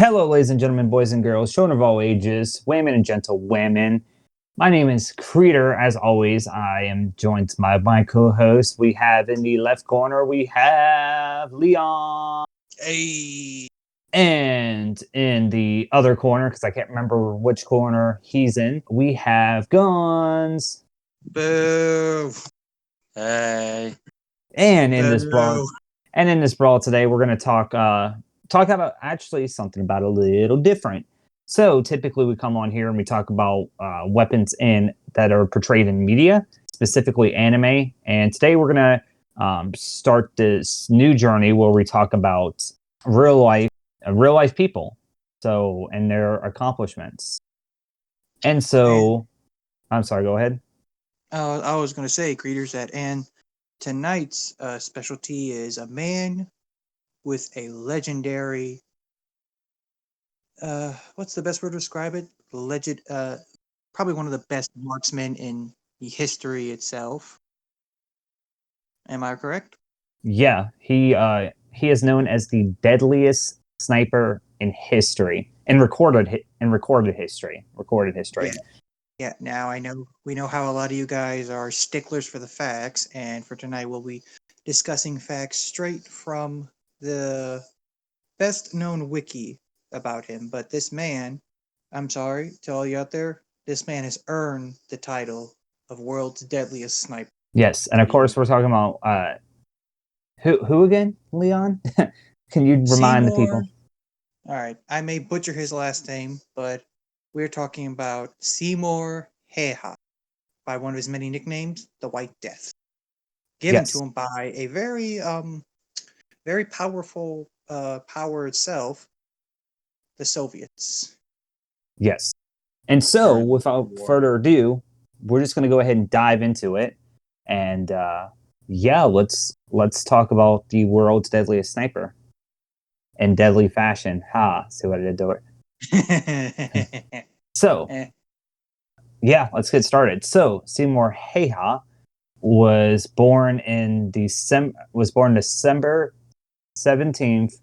Hello, ladies and gentlemen, boys and girls, children of all ages, women and gentle women. My name is Creeter. As always, I am joined by my co-host. We have in the left corner, we have Leon. Hey. And in the other corner, because I can't remember which corner he's in, we have Guns. Boo. Hey. And in this brawl today, we're going to talk about actually something about a little different. So typically we come on here and we talk about weapons that are portrayed in media, specifically anime. And today we're going to start this new journey where we talk about real life people, and their accomplishments. And so, I'm sorry, go ahead. I was going to say, greeters, and tonight's specialty is a man with a legendary, what's the best word to describe it? Probably one of the best marksmen in the history itself. Am I correct? Yeah, he is known as the deadliest sniper in history, in recorded history. Yeah. Now we know how a lot of you guys are sticklers for the facts, and for tonight we'll be discussing facts straight from the best known wiki about him. But this man, I'm sorry to all you out there, this man has earned the title of world's deadliest sniper. Yes, and of course we're talking about who again, Leon? Can you remind the people? All right, I may butcher his last name, but we're talking about Simo Häyhä, by one of his many nicknames, the White Death, given to him by a very powerful power itself, the Soviets. Yes. And so, without further ado, we're just going to go ahead and dive into it. And let's talk about the world's deadliest sniper in deadly fashion. See what I did to it? So, let's get started. So, Simo Häyhä was born December 17th,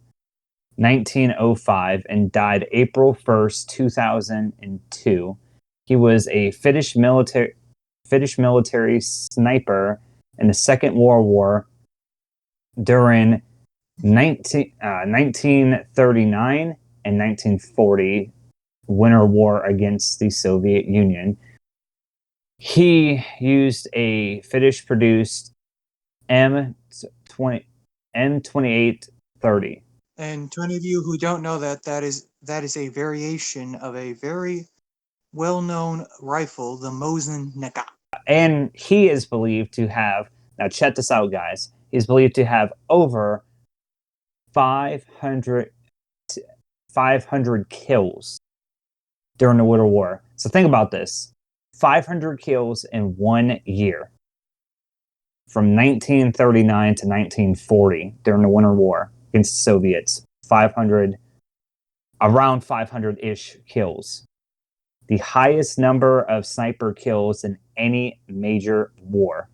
1905, and died April 1st, 2002. He was a Finnish military sniper in the Second World War during 1939 and 1940 Winter War against the Soviet Union. He used a Finnish-produced M2830. And to any of you who don't know that is a variation of a very well-known rifle, the Mosin Nagant. And he is believed to have, now check this out, guys, he's believed to have over 500 kills during the Winter War. So think about this. 500 kills in 1 year. From 1939 to 1940 during the Winter War against the Soviets. Around 500-ish kills. The highest number of sniper kills in any major war.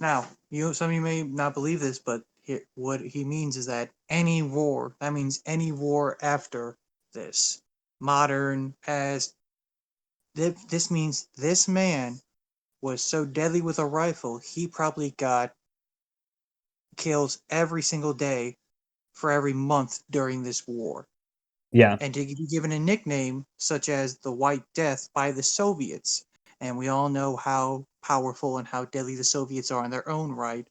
Now, some of you may not believe this, but what he means is that any war, that means any war after this, modern, past, this means this man was so deadly with a rifle, he probably got kills every single day for every month during this war. Yeah. And to be given a nickname such as the White Death by the Soviets, and we all know how powerful and how deadly the Soviets are in their own right,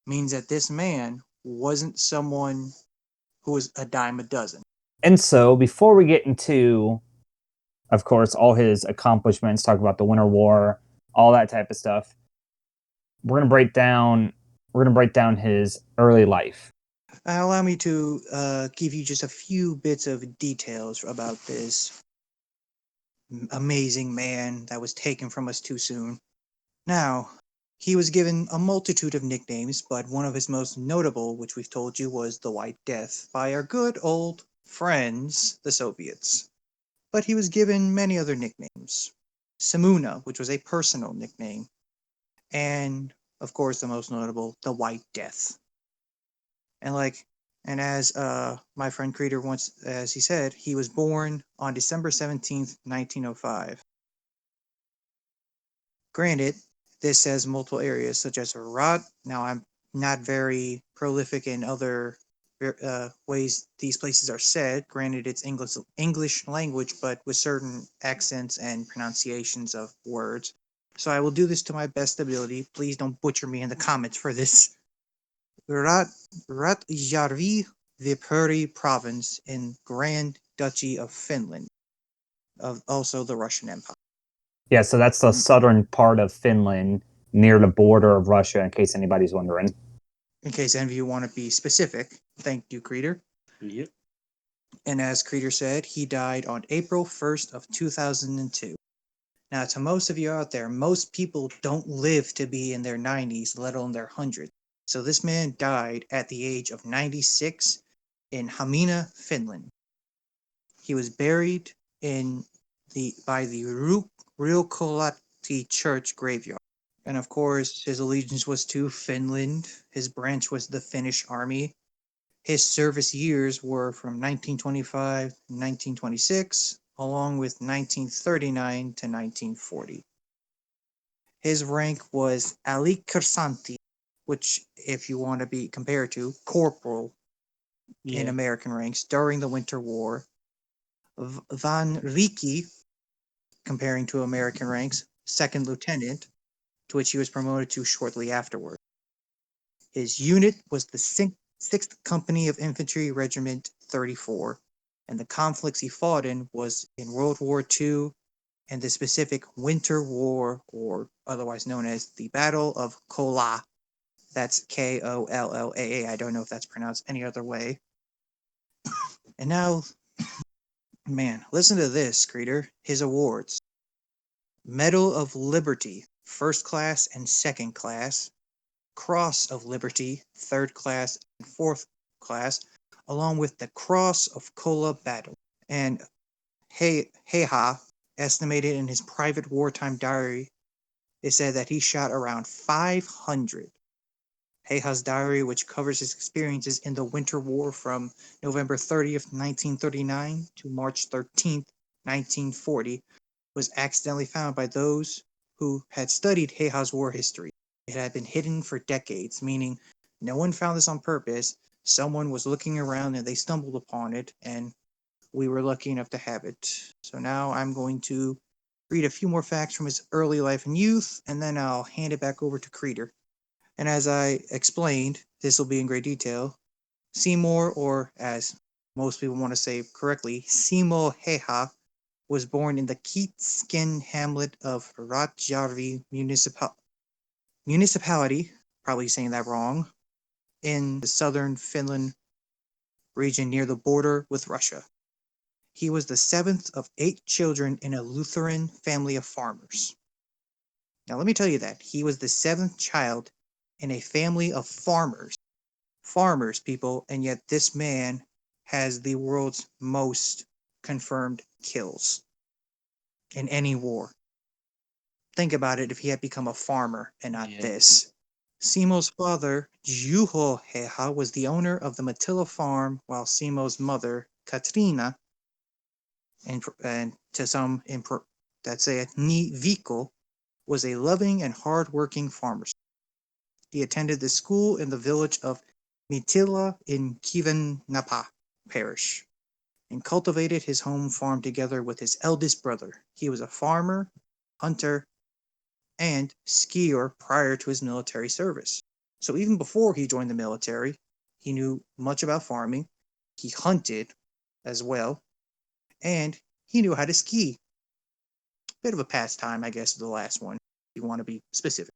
means that this man wasn't someone who was a dime a dozen. And so, before we get into, of course, all his accomplishments, talk about the Winter War, all that type of stuff, we're gonna break down his early life. Allow me to give you just a few bits of details about this amazing man that was taken from us too soon. Now, he was given a multitude of nicknames, but one of his most notable, which we've told you, was the White Death by our good old friends, the Soviets. But he was given many other nicknames. Samuna, which was a personal nickname, and, of course, the most notable, the White Death. And, And as my friend Creeder once, as he said, he was born on December 17th, 1905. Granted, this says multiple areas such as Herat. Now, I'm not very prolific in other ways these places are said. Granted, it's English language, but with certain accents and pronunciations of words. So I will do this to my best ability. Please don't butcher me in the comments for this. Ratjärvi, Viipuri province in Grand Duchy of Finland, of also the Russian Empire. Yeah, so that's the southern part of Finland near the border of Russia, in case anybody's wondering. In case any of you want to be specific. Thank you, Creeder. Yep. And as Creeder said, he died on April 1st of 2002. Now, to most of you out there, most people don't live to be in their 90s, let alone their 100s. So this man died at the age of 96 in Hamina, Finland. He was buried by the Ruokolahti Church graveyard. And of course, his allegiance was to Finland. His branch was the Finnish army. His service years were from 1925 to 1926, along with 1939 to 1940. His rank was alikersantti, which, if you want to be compared to, corporal in American ranks during the Winter War. Van Riki, comparing to American ranks, second lieutenant, to which he was promoted to shortly afterward. His unit was the 6th Company of Infantry Regiment 34, and the conflicts he fought in was in World War II and the specific Winter War, or otherwise known as the Battle of Kola. That's Kollaa. I don't know if that's pronounced any other way. And now, man, listen to this, Creeder. His awards. Medal of Liberty, 1st class and 2nd class. Cross of Liberty, 3rd class and 4th class, along with the Cross of Kola Battle. And Häyhä estimated in his private wartime diary, it said that he shot around 500. Häyhä's diary, which covers his experiences in the Winter War from November 30th, 1939 to March 13th, 1940, was accidentally found by those who had studied Häyhä's war history. It had been hidden for decades, meaning no one found this on purpose. Someone was looking around and they stumbled upon it, and we were lucky enough to have it. So now I'm going to read a few more facts from his early life and youth, and then I'll hand it back over to Creeder. And as I explained, this will be in great detail. Seymour, or as most people want to say correctly, Simo Häyhä, was born in the Keetskin hamlet of Ratjärvi municipality, probably saying that wrong, in the southern Finland region near the border with Russia. He was the 7th of 8 children in a Lutheran family of farmers. Now let me tell you that. He was the 7th child in a family of farmers. Farmers, people, and yet this man has the world's most confirmed kills in any war. Think about it if he had become a farmer and not this. Simo's father, Juho Häyhä, was the owner of the Mattila farm, while Simo's mother, Katrina, and to some that say it, Nivikko, was a loving and hard-working farmer. He attended the school in the village of Mittila in Kivenapa parish and cultivated his home farm together with his eldest brother. He was a farmer, hunter, and skier prior to his military service. So even before he joined the military, he knew much about farming. He hunted as well, and he knew how to ski. Bit of a pastime, I guess, the last one, if you want to be specific.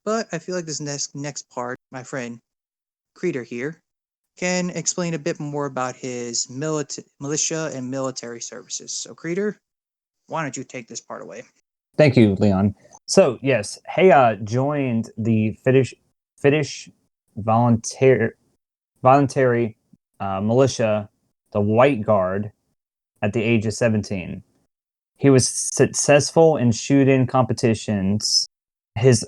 But I feel like this next part, my friend Creeder here, can explain a bit more about his militia and military services. So, Creeder, why don't you take this part away? Thank you, Leon. So, yes, Häyhä joined the Finnish voluntary militia, the White Guard, at the age of 17. He was successful in shooting competitions. His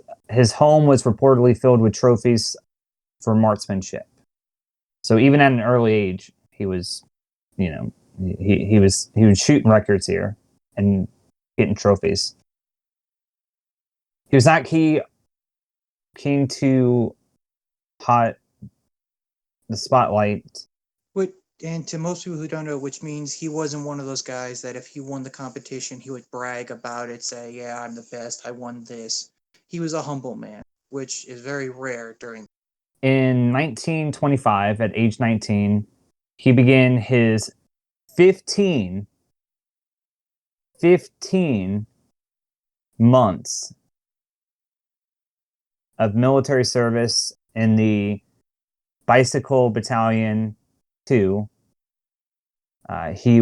home was reportedly filled with trophies for marksmanship. So even at an early age, he was, he was shooting records here and getting trophies. He was not keen to hot the spotlight. And to most people who don't know, which means he wasn't one of those guys that if he won the competition, he would brag about it, say, yeah, I'm the best, I won this. He was a humble man, which is very rare during. In 1925, at age 19, he began his 15 months of military service in the Bicycle Battalion 2. He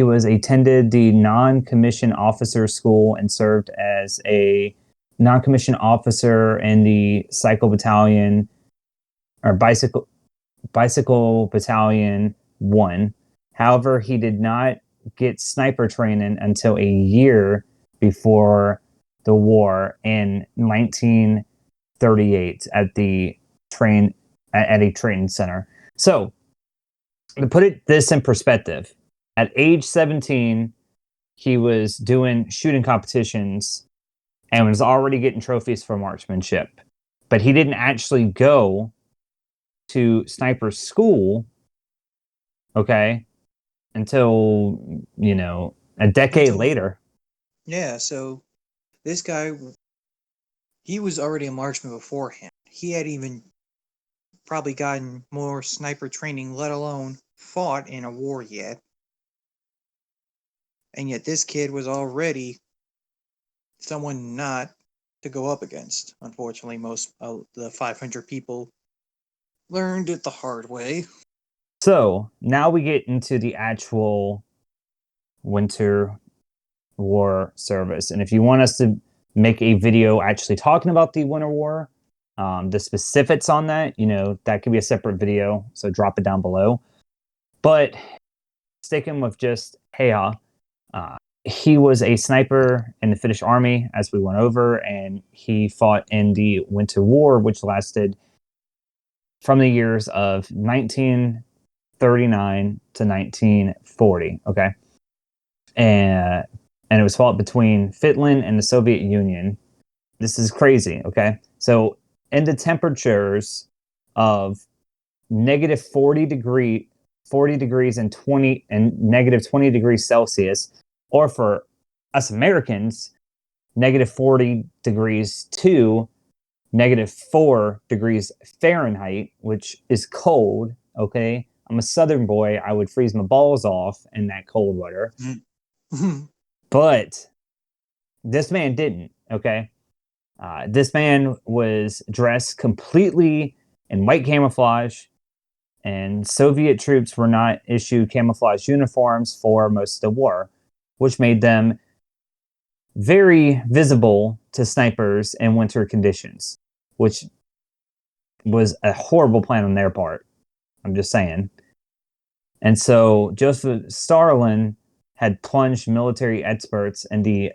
attended the non-commissioned officer school and served as a non-commissioned officer in the Cycle Battalion or Bicycle Battalion 1. However, he did not get sniper training until a year before the war in 1938 at a training center. So, to put this in perspective, at age 17, he was doing shooting competitions and was already getting trophies for marksmanship. But he didn't actually go to sniper school, okay, until, a decade later. Yeah, so this guy, he was already a marksman beforehand. He had even probably gotten more sniper training, let alone fought in a war yet. And yet this kid was already someone not to go up against. Unfortunately, most of the 500 people learned it the hard way. So now we get into the actual Winter War service. And if you want us to make a video actually talking about the Winter War, the specifics on that, that could be a separate video. So drop it down below. But sticking with just Häyhä, he was a sniper in the Finnish army, as we went over, and he fought in the Winter War, which lasted from the years of 1939 to 1940. Okay, and it was fought between Finland and the Soviet Union. This is crazy. Okay, so in the temperatures of negative 40 degrees and negative 20 degrees Celsius, or for us Americans, negative 40 degrees to negative 4 degrees Fahrenheit, which is cold. Okay, I'm a Southern boy. I would freeze my balls off in that cold weather. But this man didn't. Okay, this man was dressed completely in white camouflage, and Soviet troops were not issued camouflage uniforms for most of the war, which made them very visible to snipers in winter conditions, which was a horrible plan on their part. I'm just saying. And so Joseph Stalin had plunged military experts in the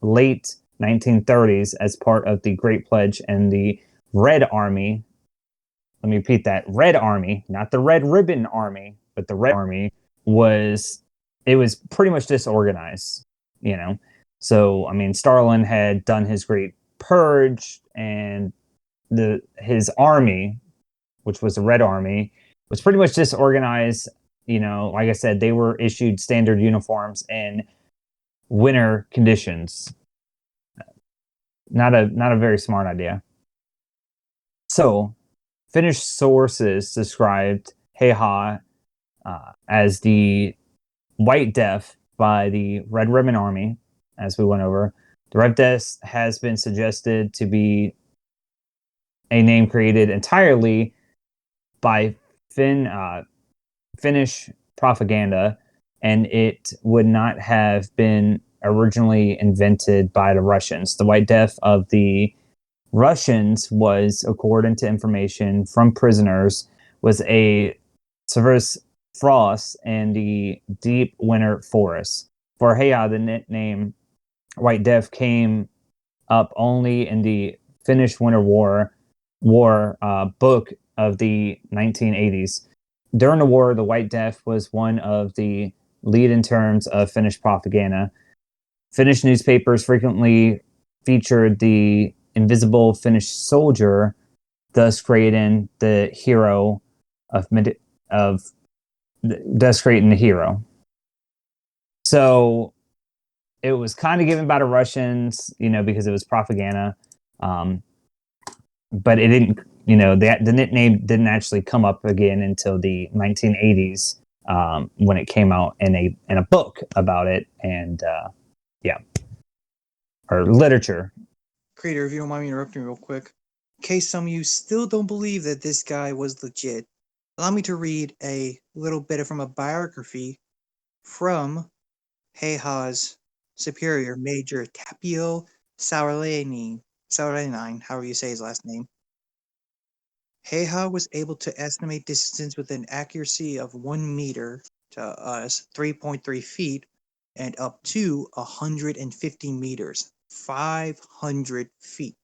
late 1930s as part of the Great Pledge and the Red Army. Let me repeat that. Red Army, not the Red Ribbon Army, but the Red Army was pretty much disorganized, So, Stalin had done his great purge, and his army, which was the Red Army, was pretty much disorganized. Like I said, they were issued standard uniforms in winter conditions. Not a very smart idea. So, Finnish sources described Häyhä as the White Death by the Red Ribbon Army, as we went over. The Red Death has been suggested to be a name created entirely by Finnish propaganda, and it would not have been originally invented by the Russians. The White Death of the Russians was, according to information from prisoners, was a severe frost in the deep winter forests. For Häyhä, the nickname White Death came up only in the Finnish Winter War book of the 1980s. During the war, the White Death was one of the lead in terms of Finnish propaganda. Finnish newspapers frequently featured the invisible Finnish soldier, thus creating the hero thus creating the hero. So it was kind of given by the Russians, because it was propaganda. But it didn't, the nickname didn't actually come up again until the 1980s, when it came out in a book about it, and or literature. Creator, if you don't mind me interrupting real quick, in case some of you still don't believe that this guy was legit, allow me to read a little bit from a biography from Häyhä's superior, Major Tapio Saarelainen, however you say his last name. Häyhä was able to estimate distance with an accuracy of 1 meter to us, 3.3 feet, and up to 150 meters, 500 feet.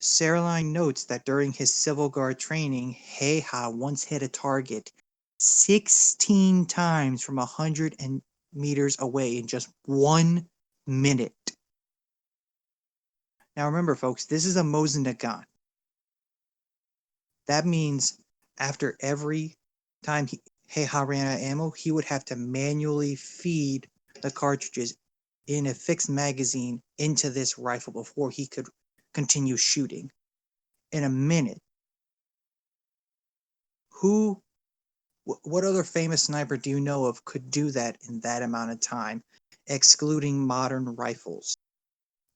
Saarelainen notes that during his Civil Guard training, Häyhä once hit a target 16 times from 100 meters away in just 1 minute. Now remember, folks, this is a Mosin gun. That means after every time Häyhä ran out of ammo, he would have to manually feed the cartridges in a fixed magazine into this rifle before he could continue shooting in a minute. What other famous sniper do you know of could do that in that amount of time, excluding modern rifles?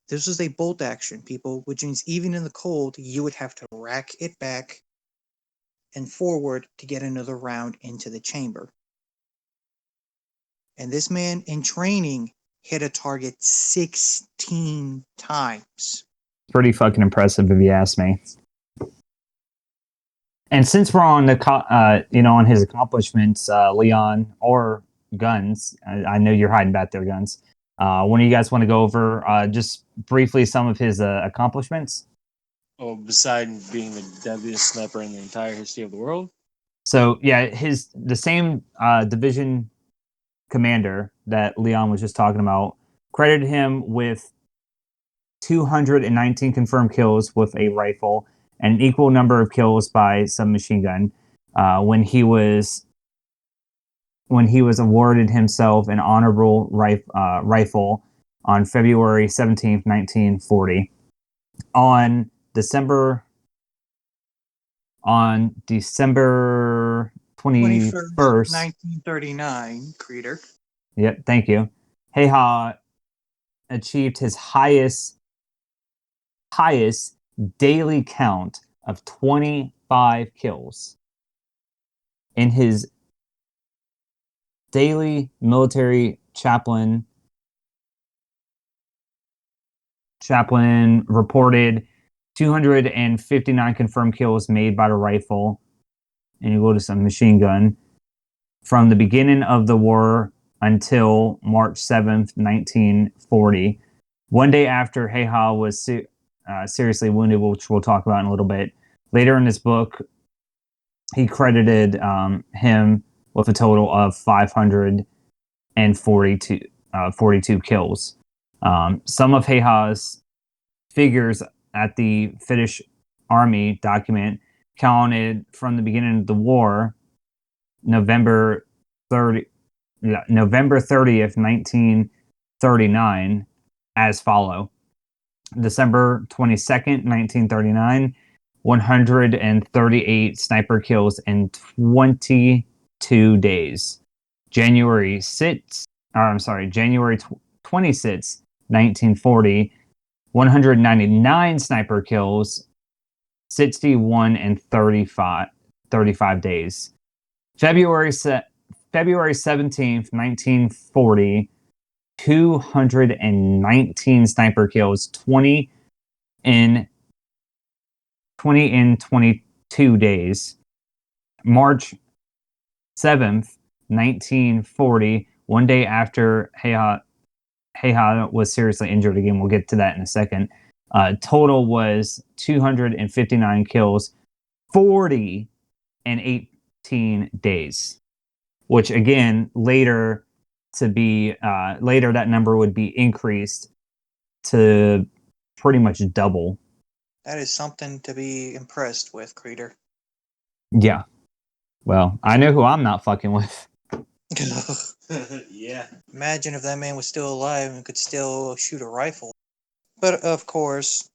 This was a bolt action, people, which means even in the cold, you would have to rack it back and forward to get another round into the chamber. And this man in training hit a target 16 times. Pretty fucking impressive, if you ask me. And since we're on on his accomplishments, Leon, or guns, I know you're hiding back there, guns. When do you guys want to go over just briefly some of his accomplishments? Oh, besides being the deadliest sniper in the entire history of the world? So, yeah, the same division commander that Leon was just talking about credited him with 219 confirmed kills with a rifle and an equal number of kills by submachine gun when he was awarded himself an honorable rifle on February 17th, 1940. On December 21st, 1939, Creator. Yep, thank you. Häyhä achieved his highest daily count of 25 kills. In his daily military chaplain reported 259 confirmed kills made by the rifle, and you go to some machine gun, from the beginning of the war until March 7th, 1940. One day after Häyhä was seriously wounded, which we'll talk about in a little bit. Later in this book, he credited him with a total of 542 kills. Some of Häyhä's figures at the Finnish army document counted from the beginning of the war, November 30th, 1939, as follow. December 22nd, 1939, 138 sniper kills in 22 days. January 26th, 1940, 199 sniper kills, 61 and 35 days. February 17th, 1940, 219 sniper kills, 20 in 22 days. March 7th, 1940, one day after Häyhä was seriously injured again. We'll get to that in a second. Total was 259 kills, 40 and 18 days, which again, later that number would be increased to pretty much double. That is something to be impressed with, Creator. Yeah. Well, I know who I'm not fucking with. Yeah. Imagine if that man was still alive and could still shoot a rifle. But of course,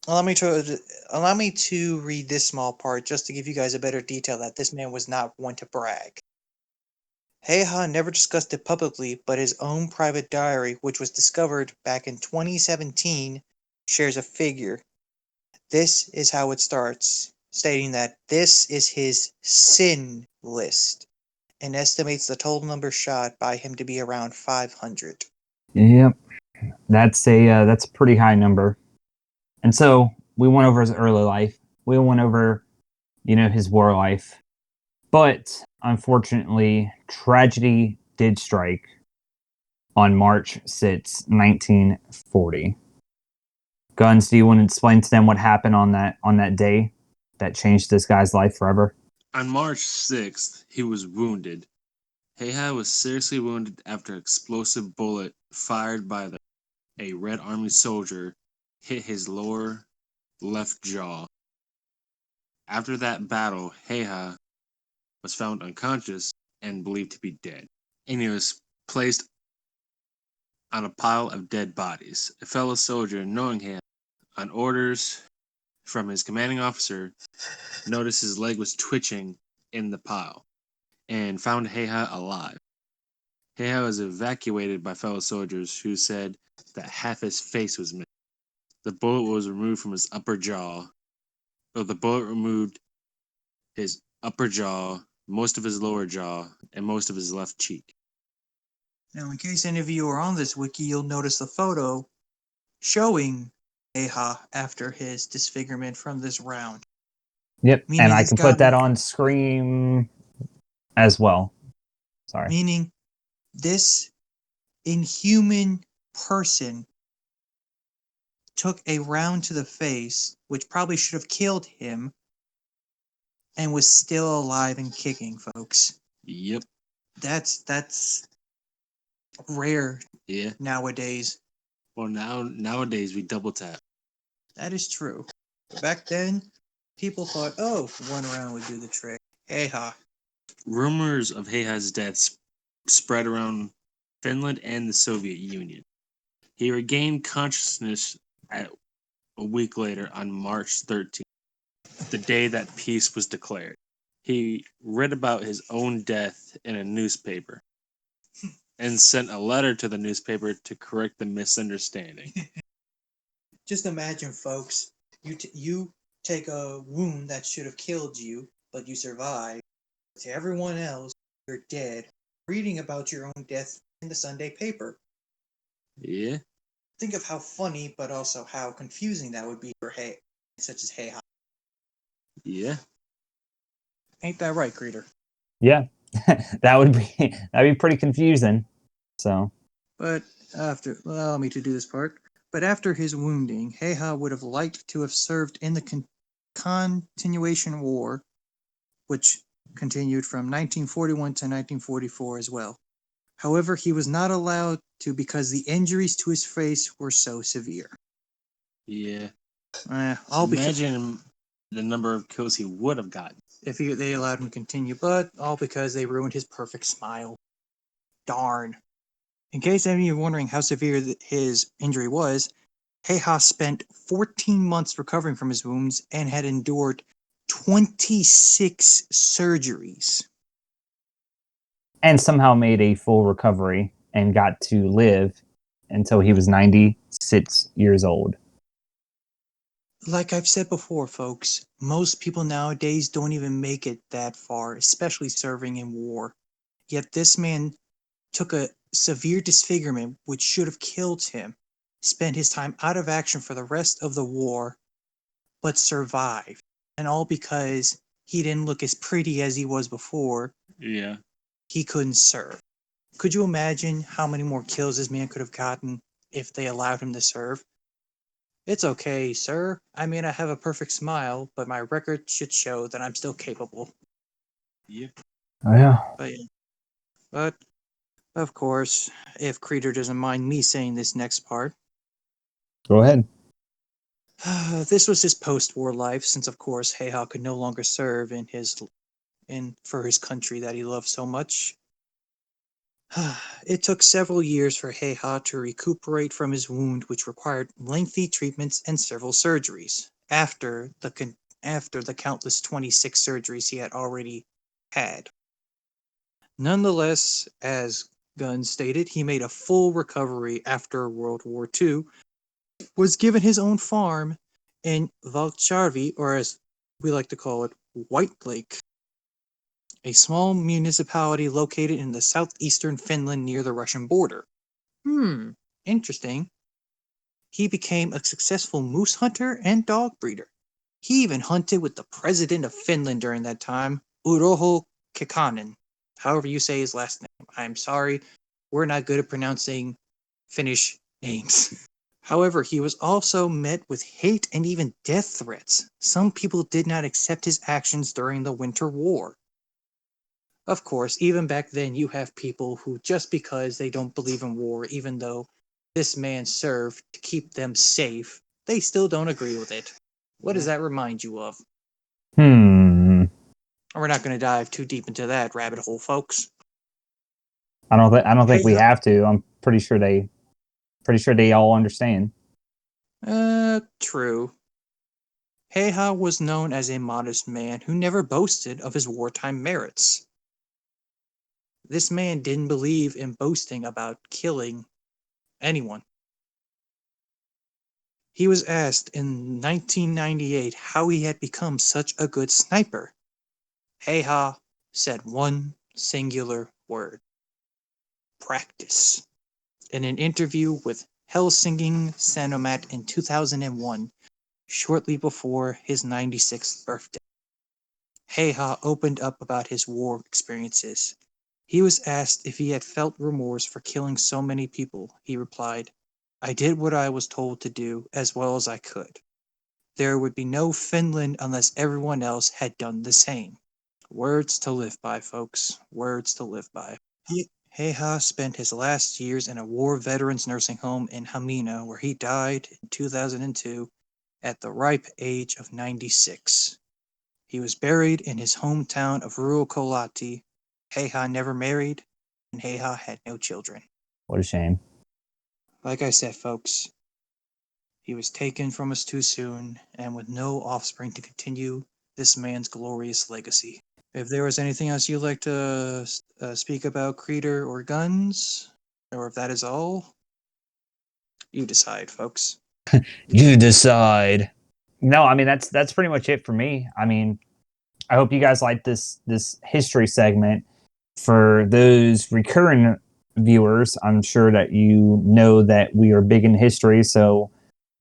allow me to read this small part just to give you guys a better detail that this man was not one to brag. Häyhä never discussed it publicly, but his own private diary, which was discovered back in 2017, shares a figure. This is how it starts, stating that this is his sin list, and estimates the total number shot by him to be around 500. Yep. That's a pretty high number. And so we went over his early life. We went over, his war life. But unfortunately, tragedy did strike on March 6, 1940. Guns, do you want to explain to them what happened on that day that changed this guy's life forever? On March 6th, he was wounded. Häyhä was seriously wounded after an explosive bullet fired by a Red Army soldier hit his lower left jaw. After that battle, Häyhä was found unconscious and believed to be dead, and he was placed on a pile of dead bodies. A fellow soldier, knowing him, on orders from his commanding officer, noticed his leg was twitching in the pile and found Häyhä alive. Häyhä was evacuated by fellow soldiers who said that half his face was missing. The bullet was removed from his upper jaw. The bullet removed his upper jaw, most of his lower jaw, and most of his left cheek. Now, in case any of you are on this wiki, you'll notice the photo showing Häyhä after his disfigurement from this round. Yep, Meaning and I this can guy put that was- on screen as well. Sorry. Meaning this inhuman person took a round to the face, which probably should have killed him, and was still alive and kicking, folks. Yep. That's rare Yeah. nowadays. Well, nowadays we double tap. That is true. Back then, people thought, oh, one round would do the trick. Häyhä. Rumors of Häyhä's death spread around Finland and the Soviet Union. He regained consciousness a week later on March 13th, the day that peace was declared. He read about his own death in a newspaper and sent a letter to the newspaper to correct the misunderstanding. Just imagine, folks, you take a wound that should have killed you, but you survive. To everyone else, you're dead. Reading about your own death in the Sunday paper. Yeah. Think of how funny, but also how confusing that would be for such as Häyhä. Yeah. Ain't that right, Creator? Yeah, that'd be pretty confusing. So, But allow me to do this part. But after his wounding, Häyhä would have liked to have served in the continuation war, which continued from 1941 to 1944 as well. However, he was not allowed to because the injuries to his face were so severe. Yeah. All Imagine the number of kills he would have gotten if they allowed him to continue, but all because they ruined his perfect smile. Darn. In case any of you are wondering how severe his injury was, Häyhä spent 14 months recovering from his wounds and had endured 26 surgeries. And somehow made a full recovery and got to live until he was 96 years old. Like I've said before, folks, most people nowadays don't even make it that far, especially serving in war. Yet this man took a severe disfigurement which should have killed him, spent his time out of action for the rest of the war, but survived. And all because he didn't look as pretty as he was before. Yeah. He couldn't serve. Could you imagine how many more kills this man could have gotten if they allowed him to serve? It's okay, sir. I mean, I have a perfect smile, but my record should show that I'm still capable. Yeah. Oh, yeah. But of course, if Creeder doesn't mind me saying this next part, Go ahead. this was his post-war life, since of course Häyhä could no longer serve for his country that he loved so much. It took several years for Häyhä to recuperate from his wound, which required lengthy treatments and several surgeries after the countless 26 surgeries he had already had. Nonetheless, as Gunn stated, he made a full recovery after World War II, was given his own farm in Valkjärvi, or as we like to call it, White Lake, a small municipality located in the southeastern Finland near the Russian border. Interesting. He became a successful moose hunter and dog breeder. He even hunted with the president of Finland during that time, Urho Kekkonen. However you say his last name. I'm sorry, we're not good at pronouncing Finnish names. However, he was also met with hate and even death threats. Some people did not accept his actions during the Winter War. Of course, even back then, you have people who, just because they don't believe in war, even though this man served to keep them safe, they still don't agree with it. What does that remind you of? We're not going to dive too deep into that rabbit hole, folks. I don't think we Häyhä. have to. I'm pretty sure they all understand. True. Häyhä was known as a modest man who never boasted of his wartime merits. This man didn't believe in boasting about killing anyone. He was asked in 1998 how he had become such a good sniper. Häyhä said one singular word: practice. In an interview with Helsingin Sanomat in 2001, shortly before his 96th birthday, Häyhä opened up about his war experiences. He was asked if he had felt remorse for killing so many people. He replied, "I did what I was told to do as well as I could. There would be no Finland unless everyone else had done the same." Words to live by, folks. Words to live by. Häyhä spent his last years in a war veterans nursing home in Hamina, where he died in 2002 at the ripe age of 96. He was buried in his hometown of Ruokolahti. Häyhä never married, and Häyhä had no children. What a shame. Like I said, folks, he was taken from us too soon, and with no offspring to continue this man's glorious legacy. If there was anything else you'd like to speak about Creeder or guns, or if that is all, you decide, folks. You decide. No, I mean that's pretty much it for me. I mean, I hope you guys like this history segment. For those recurring viewers, I'm sure that you know that we are big in history, so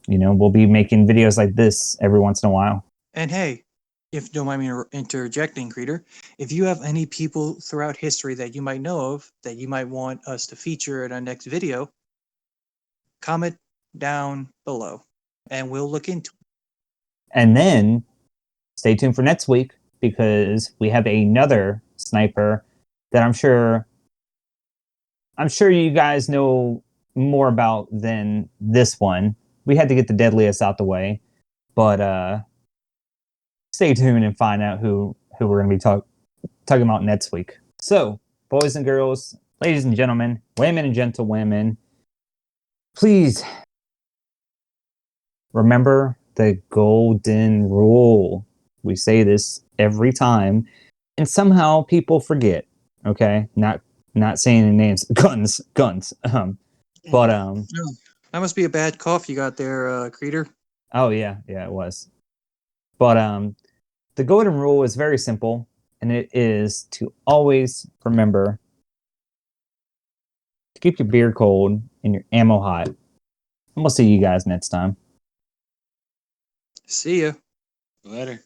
we'll be making videos like this every once in a while. And hey, if you don't mind me interjecting, Creeder, if you have any people throughout history that you might know of that you might want us to feature in our next video, comment down below, and we'll look into it. And then stay tuned for next week, because we have another sniper that I'm sure you guys know more about than this one. We had to get the deadliest out the way, but stay tuned and find out who we're going to be talking about next week. So, boys and girls, ladies and gentlemen, women and gentlewomen, please remember the golden rule. We say this every time, and somehow people forget. Okay, not saying the names. Guns. But that must be a bad cough you got there, Creeder. Oh yeah, it was. But the golden rule is very simple, and it is to always remember to keep your beer cold and your ammo hot. And we'll see you guys next time. See ya. Later.